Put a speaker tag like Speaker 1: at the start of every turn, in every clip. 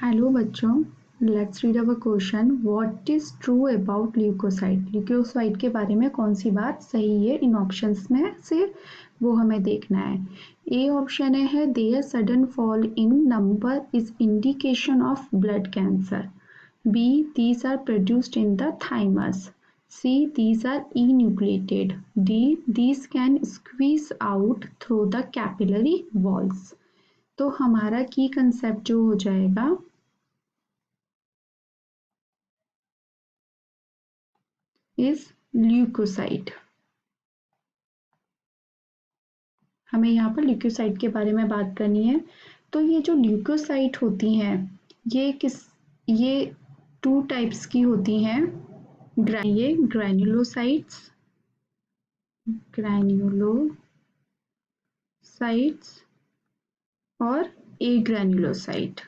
Speaker 1: Hello बच्चों, let's read our question. What is true about leucocyte? Leucocyte के बारे में कौन सी बात सही है इन ऑप्शंस में से, वो हमें देखना है। ए ऑप्शन है there sudden fall in number is indication of blood cancer. B these are produced in the thymus. C these are enucleated. D these can squeeze out through the capillary walls. तो हमारा की concept जो हो जाएगा is leucocyte. हमें यहाँ पर leucocyte के बारे में बात करनी है। तो ये जो ल्यूकोसाइट होती हैं ये टू टाइप्स की होती हैं। ये ग्रैन्युलोसाइट्स और ए ग्रैन्युलोसाइट।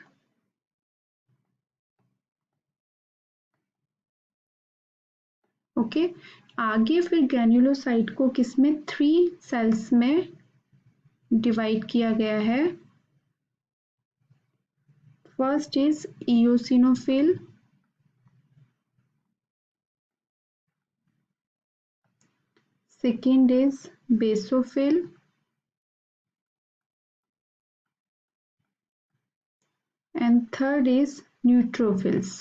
Speaker 1: ओके, आगे फिर ग्रैन्युलोसाइट को किसमें 3 सेल्स में डिवाइड किया गया है। First is eosinophil, second is basophil, and third is neutrophils.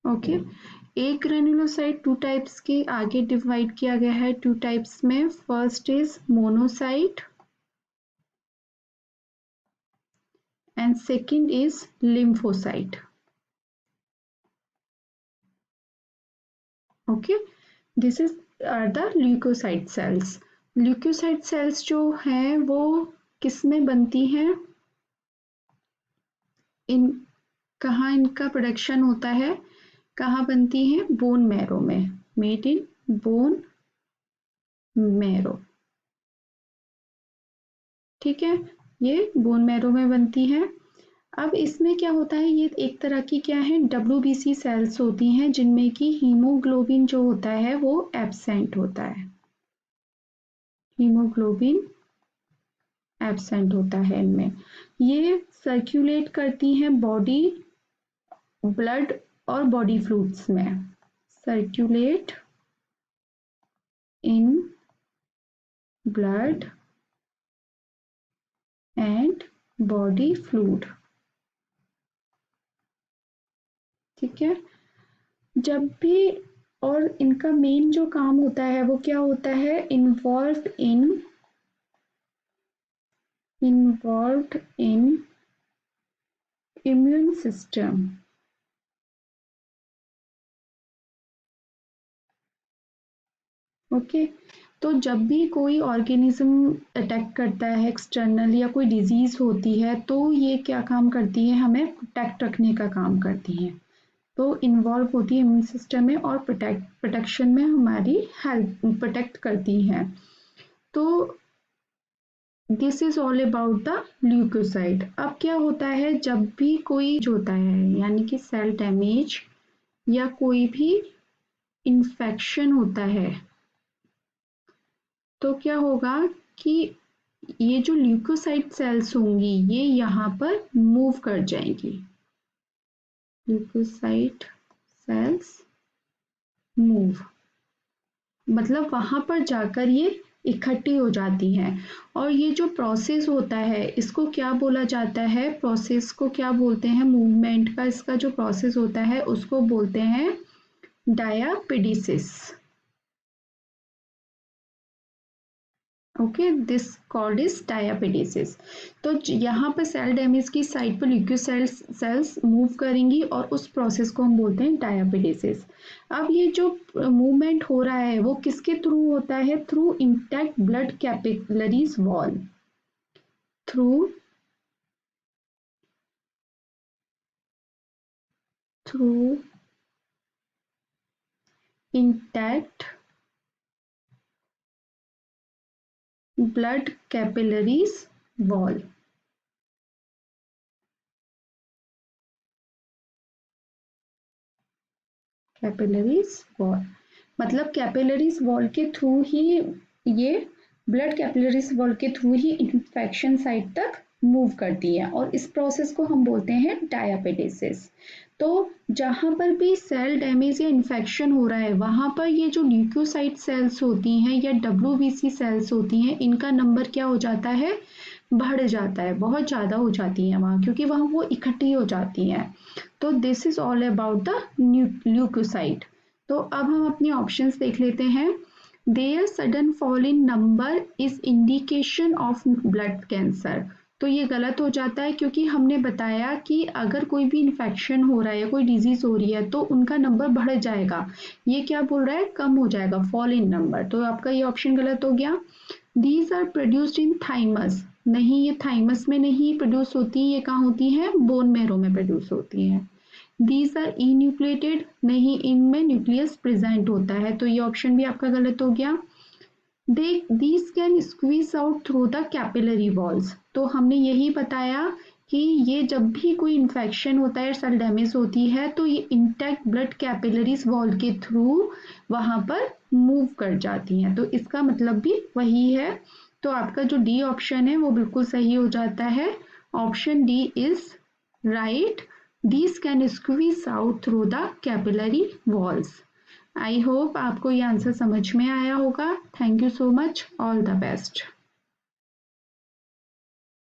Speaker 1: Okay, एक ग्रेन्युलोसाइट 2 टाइप्स के आगे डिवाइड किया गया है 2 टाइप्स में। First is monocyte and second is lymphocyte. Okay, this is are the leucocyte cells. Leucocyte cells जो हैं वो किस में बनती हैं, कहाँ इनका प्रोडक्शन होता है, कहाँ बनती है, बोन मैरो में, मेड इन बोन मैरो। ठीक है, ये बोन मैरो में बनती है। अब इसमें क्या होता है, ये एक तरह की क्या है, WBC सेल्स होती हैं जिनमें कि हीमोग्लोबिन जो होता है वो एब्सेंट होता है। हीमोग्लोबिन एब्सेंट होता है इनमें। ये सर्कुलेट करती हैं बॉडी, ब्लड और बॉडी फ्लूइड्स में। Circulate in blood and body fluid. ठीक है, जब भी, और इनका मेन जो काम होता है वो क्या होता है, involve in immune system. Okay, तो जब भी कोई ऑर्गेनिज्म अटैक करता है एक्सटर्नल या कोई डिजीज होती है तो ये क्या काम करती है, हमें प्रोटेक्ट रखने का काम करती है। तो इन्वॉल्व होती है इम्यून सिस्टम में और प्रोटेक्शन में हमारी हेल्प प्रोटेक्ट करती हैं। तो this is all about the leucocyte. अब क्या होता है, जब भी कोई होता है यानी कि सेल डैमेज या कोई भी इन्फेक्शन होता है तो क्या होगा कि ये जो ल्यूकोसाइट सेल्स होंगी ये यहाँ पर मूव कर जाएंगी। ल्यूकोसाइट सेल्स मूव मतलब वहां पर जाकर ये इकट्ठी हो जाती हैं। और ये जो प्रोसेस होता है इसको क्या बोला जाता है, प्रोसेस को क्या बोलते हैं, मूवमेंट का इसका जो प्रोसेस होता है उसको बोलते हैं डायापेडिसिस। Okay, this called is डायापेडिसिस। तो यहाँ पर सेल डैमेज की साइड पर सेल्स मूव करेंगी और उस प्रोसेस को हम बोलते हैं डायापेडिसिस। अब ये जो मूवमेंट हो रहा है वो किसके थ्रू होता है, through intact blood capillaries wall. Through intact blood capillaries wall. Capillaries wall मतलब कैपिलरीज वॉल के थ्रू ही ये ब्लड कैपिलरीज वॉल के थ्रू ही इन्फेक्शन साइट तक मूव करती है और इस प्रोसेस को हम बोलते हैं डायापेटेसिस। तो जहां पर भी सेल डैमेज या इन्फेक्शन हो रहा है वहां पर ये जो ल्यूकोसाइट सेल्स होती हैं या डब्ल्यूबीसी सेल्स होती हैं, इनका नंबर क्या हो जाता है, बढ़ जाता है, बहुत ज़्यादा हो जाती हैं वहाँ, क्योंकि वहाँ वो इकट्ठी हो जाती हैं। तो this is all about the leucocyte. तो अब हम अपने ऑप्शंस देख लेते हैं। There sudden fall in number is indication of blood cancer. तो ये गलत हो जाता है, क्योंकि हमने बताया कि अगर कोई भी इन्फेक्शन हो रहा है, कोई डिजीज हो रही है, तो उनका नंबर बढ़ जाएगा। ये क्या बोल रहा है, कम हो जाएगा, फॉल इन नंबर। तो आपका ये ऑप्शन गलत हो गया। These are produced in thymus. नहीं, ये थाइमस में नहीं प्रोड्यूस होती, ये कहाँ होती हैं, बोन मैरो में प्रोड्यूस होती हैं। These are enucleated. नहीं, इनमें न्यूक्लियस प्रेजेंट होता है, तो ये ऑप्शन भी आपका गलत हो गया। These can squeeze out through the capillary walls. तो हमने यही बताया कि ये जब भी कोई इन्फेक्शन होता है, सेल डैमेज होती है, तो ये इंटैक्ट ब्लड कैपिलरीज वॉल के थ्रू वहां पर मूव कर जाती हैं। तो इसका मतलब भी वही है। तो आपका जो डी ऑप्शन है वो बिल्कुल सही हो जाता है। Option D is right. These can squeeze out through the capillary walls. I hope आपको ये आंसर समझ में आया होगा। Thank you so much, all the best.